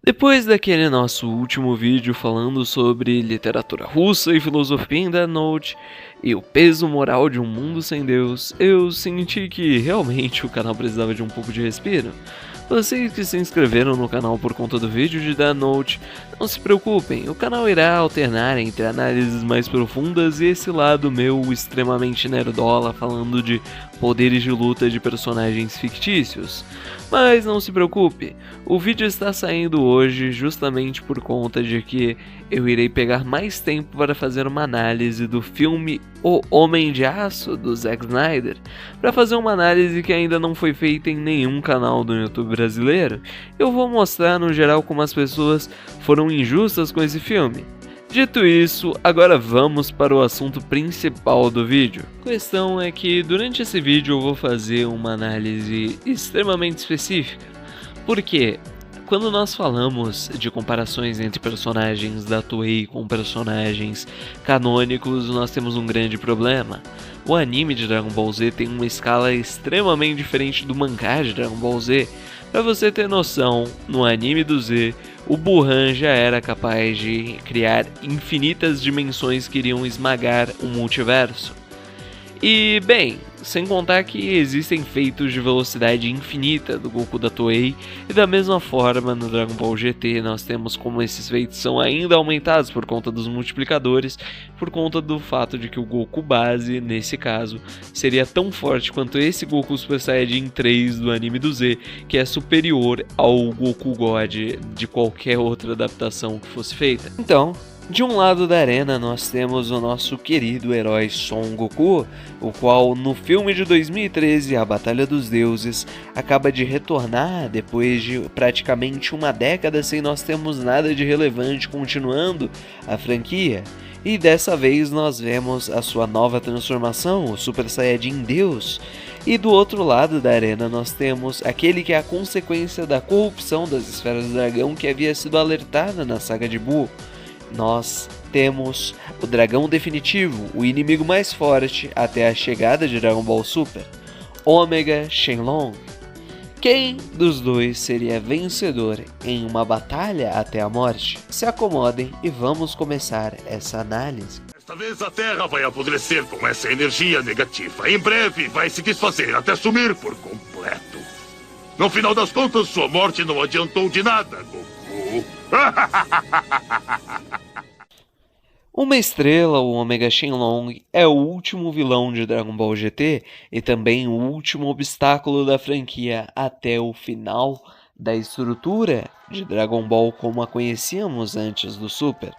Depois daquele nosso último vídeo falando sobre literatura russa e filosofia em Death Note e o peso moral de um mundo sem Deus, eu senti que realmente o canal precisava de um pouco de respiro. Vocês que se inscreveram no canal por conta do vídeo de Death Note, não se preocupem, o canal irá alternar entre análises mais profundas e esse lado meu extremamente nerdola falando de poderes de luta de personagens fictícios. Mas não se preocupe, o vídeo está saindo hoje justamente por conta de que eu irei pegar mais tempo para fazer uma análise do filme O Homem de Aço, do Zack Snyder, para fazer uma análise que ainda não foi feita em nenhum canal do YouTube brasileiro. Eu vou mostrar no geral como as pessoas foram injustas com esse filme. Dito isso, agora vamos para o assunto principal do vídeo. A questão é que durante esse vídeo eu vou fazer uma análise extremamente específica. Porque quando nós falamos de comparações entre personagens da Toei com personagens canônicos, nós temos um grande problema. O anime de Dragon Ball Z tem uma escala extremamente diferente do mangá de Dragon Ball Z. Pra você ter noção, no anime do Z, o Burhan já era capaz de criar infinitas dimensões que iriam esmagar o multiverso. E, bem, sem contar que existem feitos de velocidade infinita do Goku da Toei, e da mesma forma no Dragon Ball GT nós temos como esses feitos são ainda aumentados por conta dos multiplicadores, por conta do fato de que o Goku base, nesse caso, seria tão forte quanto esse Goku Super Saiyajin 3 do anime do Z, que é superior ao Goku God de qualquer outra adaptação que fosse feita. Então, de um lado da arena nós temos o nosso querido herói Son Goku, o qual no filme de 2013, A Batalha dos Deuses, acaba de retornar depois de praticamente uma década sem nós termos nada de relevante continuando a franquia. E dessa vez nós vemos a sua nova transformação, o Super Saiyajin Deus. E do outro lado da arena nós temos aquele que é a consequência da corrupção das esferas do dragão que havia sido alertada na saga de Buu. Nós temos o dragão definitivo, o inimigo mais forte até a chegada de Dragon Ball Super, Omega Shenlong. Quem dos dois seria vencedor em uma batalha até a morte? Se acomodem e vamos começar essa análise. Desta vez a Terra vai apodrecer com essa energia negativa. Em breve vai se desfazer até sumir por completo. No final das contas, sua morte não adiantou de nada, Goku. Uma estrela, o Omega Shenlong, é o último vilão de Dragon Ball GT e também o último obstáculo da franquia até o final da estrutura de Dragon Ball como a conhecíamos antes do Super.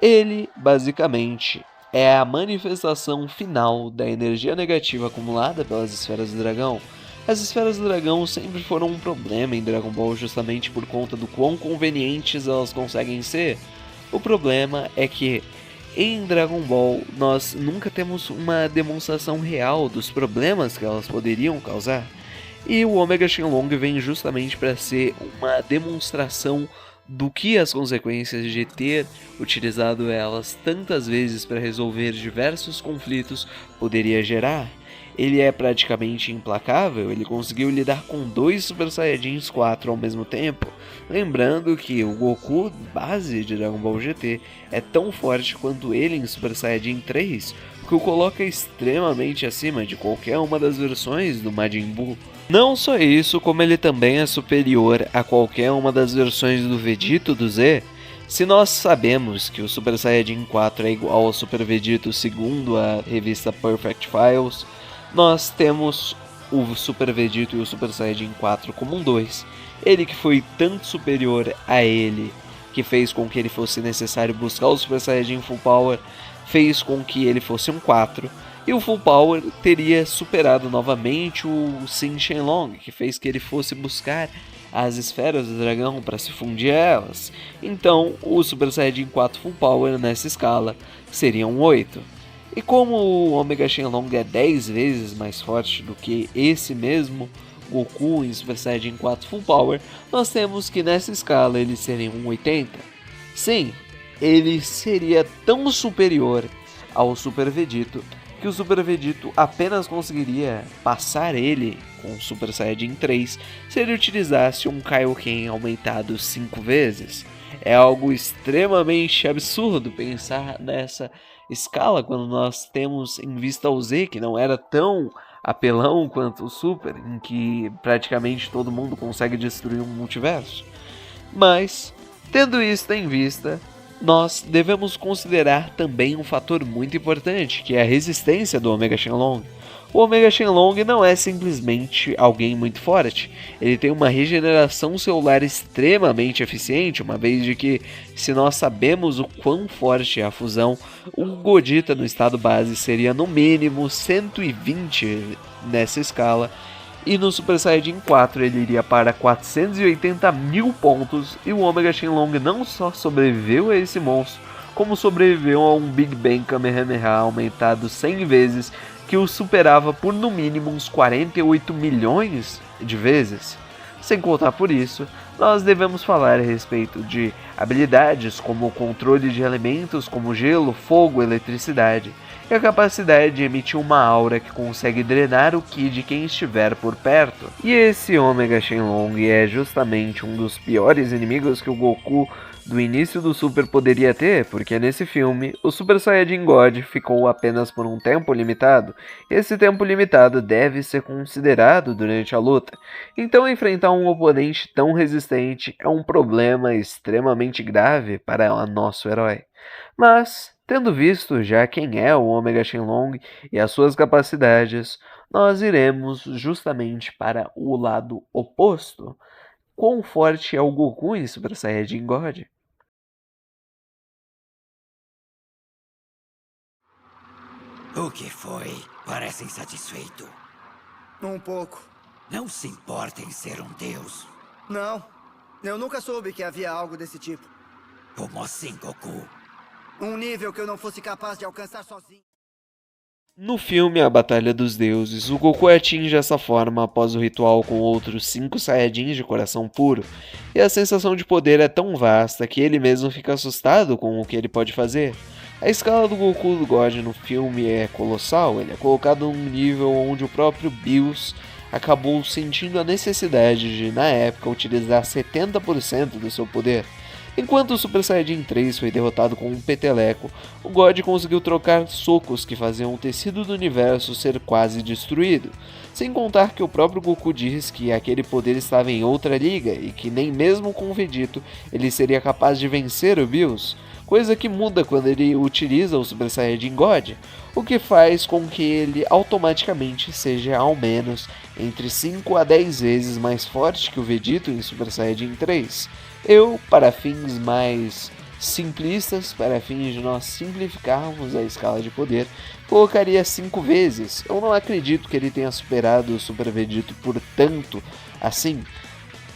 Ele, basicamente, é a manifestação final da energia negativa acumulada pelas esferas do dragão. As esferas do dragão sempre foram um problema em Dragon Ball justamente por conta do quão convenientes elas conseguem ser. O problema é que em Dragon Ball nós nunca temos uma demonstração real dos problemas que elas poderiam causar. E o Omega Shenlong vem justamente para ser uma demonstração do que as consequências de ter utilizado elas tantas vezes para resolver diversos conflitos poderia gerar. Ele é praticamente implacável, ele conseguiu lidar com dois Super Saiyajins 4 ao mesmo tempo, lembrando que o Goku base de Dragon Ball GT é tão forte quanto ele em Super Saiyajin 3, o que o coloca extremamente acima de qualquer uma das versões do Majin Buu. Não só isso, como ele também é superior a qualquer uma das versões do Vegito do Z. Se nós sabemos que o Super Saiyajin 4 é igual ao Super Vegito segundo a revista Perfect Files, nós temos o Super Vegito e o Super Saiyajin 4 como um 2. Ele que foi tanto superior a ele, que fez com que ele fosse necessário buscar o Super Saiyajin Full Power, fez com que ele fosse um 4. E o Full Power teria superado novamente o Shin Shenlong, que fez que ele fosse buscar as esferas do dragão para se fundir a elas. Então, o Super Saiyajin 4 Full Power nessa escala seria um 8. E como o Omega Shenlong é 10 vezes mais forte do que esse mesmo Goku em Super Saiyajin 4 Full Power, nós temos que nessa escala ele seria um 80. Sim, ele seria tão superior ao Super Vegito que o Super Vegito apenas conseguiria passar ele com o Super Saiyajin 3 se ele utilizasse um Kaioken aumentado 5 vezes. É algo extremamente absurdo pensar nessa escala quando nós temos em vista o Z, que não era tão apelão quanto o Super, em que praticamente todo mundo consegue destruir um multiverso. Mas, tendo isso em vista, nós devemos considerar também um fator muito importante, que é a resistência do Omega Shenlong. O Omega Shenlong não é simplesmente alguém muito forte, ele tem uma regeneração celular extremamente eficiente, uma vez de que, se nós sabemos o quão forte é a fusão, o Godita no estado base seria no mínimo 120 nessa escala, e no Super Saiyajin 4 ele iria para 480 mil pontos, e o Omega Shenlong não só sobreviveu a esse monstro, como sobreviveu a um Big Bang Kamehameha aumentado 100 vezes, que o superava por no mínimo uns 48 milhões de vezes. Sem contar por isso, nós devemos falar a respeito de habilidades como o controle de elementos como gelo, fogo, eletricidade, e a capacidade de emitir uma aura que consegue drenar o ki de quem estiver por perto. E esse Omega Shenlong é justamente um dos piores inimigos que o Goku do início do Super poderia ter, porque nesse filme o Super Saiyajin God ficou apenas por um tempo limitado, e esse tempo limitado deve ser considerado durante a luta. Então enfrentar um oponente tão resistente é um problema extremamente grave para o nosso herói. Mas, tendo visto já quem é o Omega Shenlong e as suas capacidades, nós iremos justamente para o lado oposto. Quão forte é o Goku em Super Saiyajin God? O que foi? Parece insatisfeito. Um pouco. Não se importa em ser um deus. Não, eu nunca soube que havia algo desse tipo. Como assim, Goku? Um nível que eu não fosse capaz de alcançar sozinho. No filme A Batalha dos Deuses, o Goku atinge essa forma após o ritual com outros 5 Saiyajins de coração puro, e a sensação de poder é tão vasta que ele mesmo fica assustado com o que ele pode fazer. A escala do Goku do God no filme é colossal, ele é colocado num nível onde o próprio Bills acabou sentindo a necessidade de, na época, utilizar 70% do seu poder. Enquanto o Super Saiyajin 3 foi derrotado com um peteleco, o God conseguiu trocar socos que faziam o tecido do universo ser quase destruído. Sem contar que o próprio Goku diz que aquele poder estava em outra liga e que nem mesmo com o Vegito ele seria capaz de vencer o Bills, coisa que muda quando ele utiliza o Super Saiyajin God, o que faz com que ele automaticamente seja ao menos entre 5 a 10 vezes mais forte que o Vegito em Super Saiyajin 3. Eu, para fins mais simplistas, para fins de nós simplificarmos a escala de poder, colocaria 5 vezes. Eu não acredito que ele tenha superado o Super Vegito por tanto assim,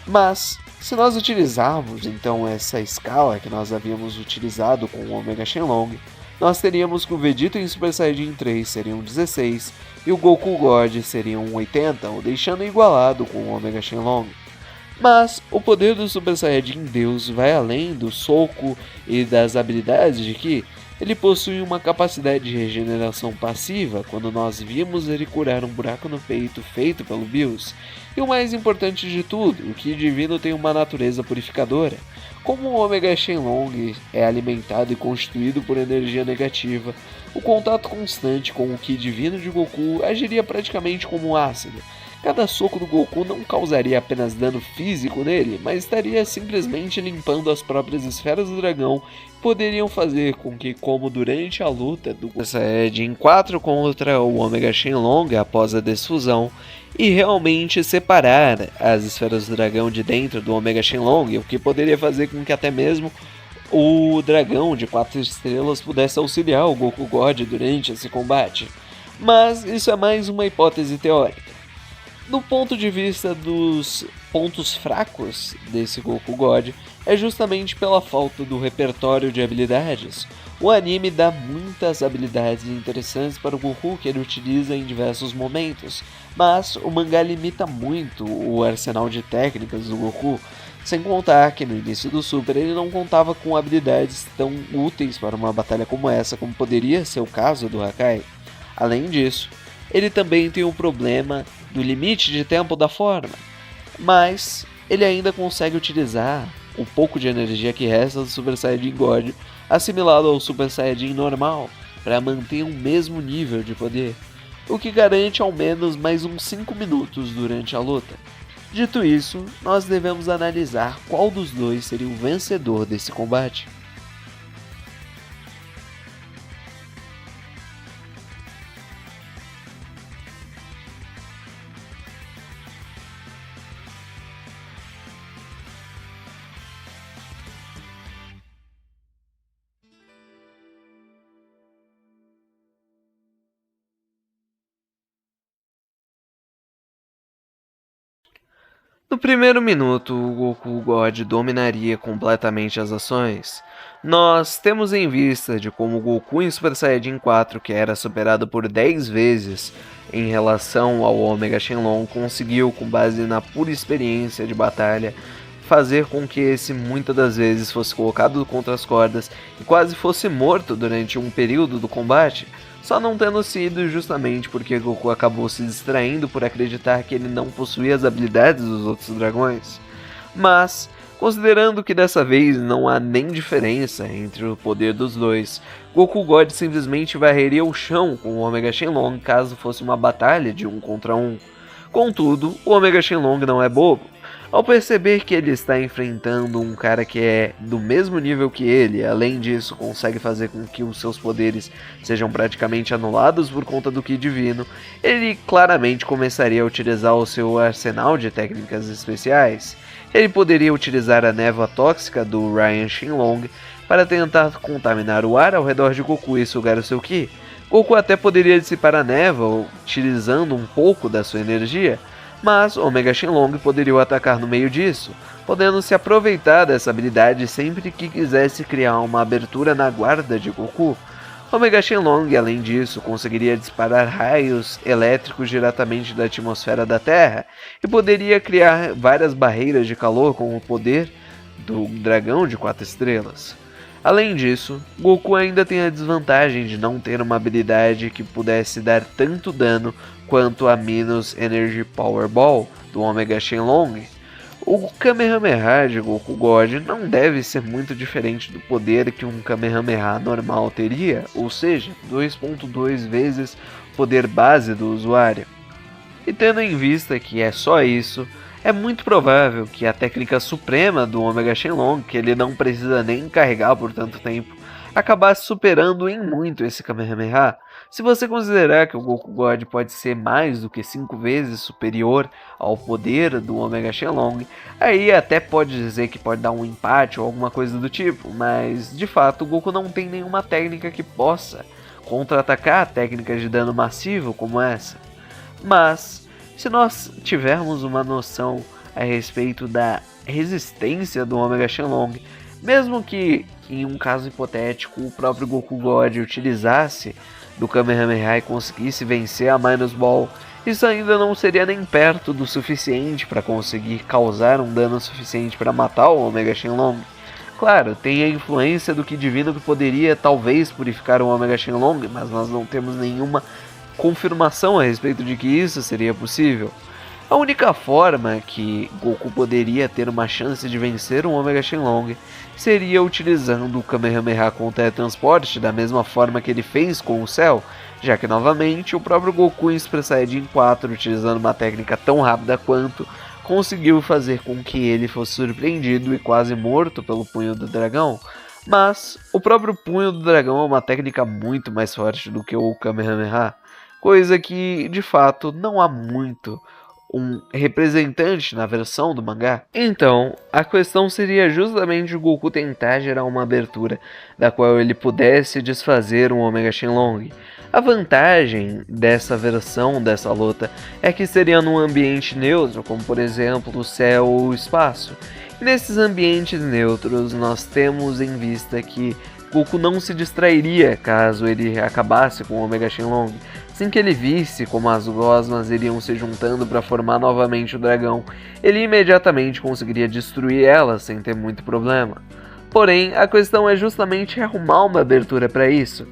mas se nós utilizarmos então essa escala que nós havíamos utilizado com o Omega Shenlong, nós teríamos que o Vegito em Super Saiyajin 3 seriam 16 e o Goku God seriam 80, o deixando igualado com o Omega Shenlong. Mas o poder do Super Saiyajin Deus vai além do soco e das habilidades de Ki. Ele possui uma capacidade de regeneração passiva quando nós vimos ele curar um buraco no peito feito pelo Bills. E o mais importante de tudo, o Ki Divino tem uma natureza purificadora. Como o Omega Shenlong é alimentado e constituído por energia negativa, o contato constante com o Ki Divino de Goku agiria praticamente como um ácido. Cada soco do Goku não causaria apenas dano físico nele, mas estaria simplesmente limpando as próprias esferas do dragão e poderiam fazer com que, como durante a luta do Saiyajin 4 contra o Omega Shenlong após a desfusão, e realmente separar as esferas do dragão de dentro do Omega Shenlong, o que poderia fazer com que até mesmo o dragão de 4 estrelas pudesse auxiliar o Goku God durante esse combate. Mas isso é mais uma hipótese teórica. Do ponto de vista dos pontos fracos desse Goku God, é justamente pela falta do repertório de habilidades. O anime dá muitas habilidades interessantes para o Goku que ele utiliza em diversos momentos, mas o mangá limita muito o arsenal de técnicas do Goku, sem contar que no início do Super ele não contava com habilidades tão úteis para uma batalha como essa, como poderia ser o caso do Hakai. Além disso, ele também tem o problema do limite de tempo da forma, mas ele ainda consegue utilizar o pouco de energia que resta do Super Saiyajin God assimilado ao Super Saiyajin normal para manter o mesmo nível de poder, o que garante ao menos mais uns 5 minutos durante a luta. Dito isso, nós devemos analisar qual dos dois seria o vencedor desse combate. No primeiro minuto, o Goku God dominaria completamente as ações. Nós temos em vista de como o Goku em Super Saiyajin 4, que era superado por 10 vezes em relação ao Omega Shenlong, conseguiu, com base na pura experiência de batalha, fazer com que esse muitas das vezes fosse colocado contra as cordas e quase fosse morto durante um período do combate, só não tendo sido justamente porque Goku acabou se distraindo por acreditar que ele não possuía as habilidades dos outros dragões. Mas, considerando que dessa vez não há nem diferença entre o poder dos dois, Goku God simplesmente varreria o chão com o Omega Shenlong caso fosse uma batalha de 1 contra 1. Contudo, o Omega Shenlong não é bobo. Ao perceber que ele está enfrentando um cara que é do mesmo nível que ele, além disso consegue fazer com que os seus poderes sejam praticamente anulados por conta do Ki divino, ele claramente começaria a utilizar o seu arsenal de técnicas especiais. Ele poderia utilizar a névoa tóxica do Ryan Shenlong para tentar contaminar o ar ao redor de Goku e sugar o seu Ki. Goku até poderia dissipar a névoa utilizando um pouco da sua energia, mas Omega Shenlong poderia o atacar no meio disso, podendo se aproveitar dessa habilidade sempre que quisesse criar uma abertura na guarda de Goku. Omega Shenlong, além disso, conseguiria disparar raios elétricos diretamente da atmosfera da Terra e poderia criar várias barreiras de calor com o poder do dragão de 4 estrelas. Além disso, Goku ainda tem a desvantagem de não ter uma habilidade que pudesse dar tanto dano quanto a Minus Energy Power Ball do Omega Shenlong. O Kamehameha de Goku God não deve ser muito diferente do poder que um Kamehameha normal teria, ou seja, 2.2 vezes o poder base do usuário. E tendo em vista que é só isso, é muito provável que a técnica suprema do Omega Shenlong, que ele não precisa nem carregar por tanto tempo, acabasse superando em muito esse Kamehameha. Se você considerar que o Goku God pode ser mais do que 5 vezes superior ao poder do Omega Shenlong, aí até pode dizer que pode dar um empate ou alguma coisa do tipo, mas de fato o Goku não tem nenhuma técnica que possa contra-atacar técnicas de dano massivo como essa. Mas, se nós tivermos uma noção a respeito da resistência do Omega Shenlong, mesmo que em um caso hipotético o próprio Goku God utilizasse do Kamehameha e conseguisse vencer a Minus Ball, isso ainda não seria nem perto do suficiente para conseguir causar um dano suficiente para matar o Omega Shenlong. Claro, tem a influência do Ki divino que poderia talvez purificar o Omega Shenlong, mas nós não temos nenhuma confirmação a respeito de que isso seria possível. A única forma que Goku poderia ter uma chance de vencer um Omega Shenlong seria utilizando o Kamehameha com o teletransporte da mesma forma que ele fez com o Cell, já que novamente o próprio Goku em Super Saiyajin 4, utilizando uma técnica tão rápida quanto, conseguiu fazer com que ele fosse surpreendido e quase morto pelo punho do dragão. Mas o próprio punho do dragão é uma técnica muito mais forte do que o Kamehameha, coisa que de fato não há muito um representante na versão do mangá. Então, a questão seria justamente o Goku tentar gerar uma abertura da qual ele pudesse desfazer um Omega Shenlong. A vantagem dessa versão dessa luta é que seria num ambiente neutro, como por exemplo o céu ou o espaço. E nesses ambientes neutros nós temos em vista que Goku não se distrairia caso ele acabasse com o Omega Shenlong. Assim que ele visse como as gosmas iriam se juntando para formar novamente o dragão, ele imediatamente conseguiria destruir elas sem ter muito problema. Porém, a questão é justamente arrumar uma abertura para isso.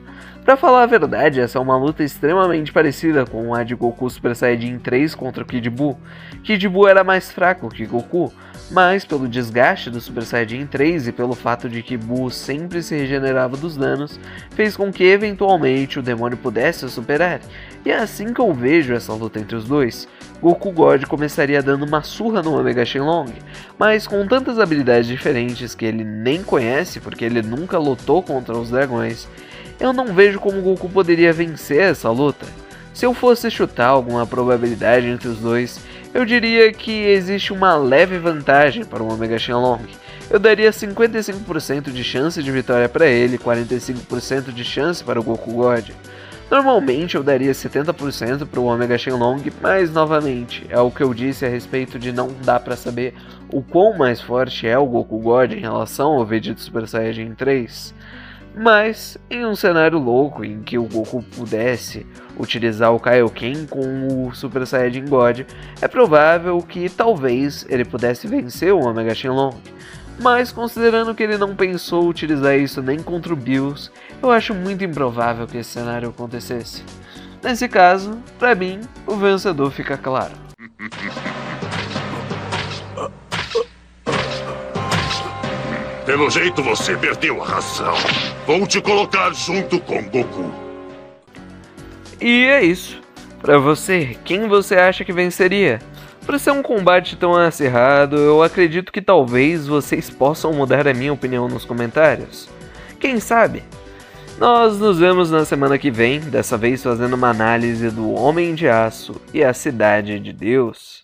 Pra falar a verdade, essa é uma luta extremamente parecida com a de Goku Super Saiyajin 3 contra o Kid Buu. Kid Buu era mais fraco que Goku, mas pelo desgaste do Super Saiyajin 3 e pelo fato de que Buu sempre se regenerava dos danos, fez com que eventualmente o demônio pudesse o superar. E é assim que eu vejo essa luta entre os dois. Goku God começaria dando uma surra no Omega Shenlong, mas com tantas habilidades diferentes que ele nem conhece porque ele nunca lutou contra os dragões, eu não vejo como Goku poderia vencer essa luta. Se eu fosse chutar alguma probabilidade entre os dois, eu diria que existe uma leve vantagem para o Omega Shenlong. Eu daria 55% de chance de vitória para ele e 45% de chance para o Goku God. Normalmente eu daria 70% para o Omega Shenlong, mas novamente, é o que eu disse a respeito de não dar para saber o quão mais forte é o Goku God em relação ao Vegeta Super Saiyajin 3. Mas, em um cenário louco em que o Goku pudesse utilizar o Kaioken com o Super Saiyajin God, é provável que talvez ele pudesse vencer o Omega Shenlong. Mas, considerando que ele não pensou utilizar isso nem contra o Bills, eu acho muito improvável que esse cenário acontecesse. Nesse caso, pra mim, o vencedor fica claro. Pelo jeito você perdeu a razão. Vou te colocar junto com Goku. E é isso. Pra você, quem você acha que venceria? Por ser um combate tão acirrado, eu acredito que talvez vocês possam mudar a minha opinião nos comentários. Quem sabe? Nós nos vemos na semana que vem, dessa vez fazendo uma análise do Homem de Aço e a Cidade de Deus.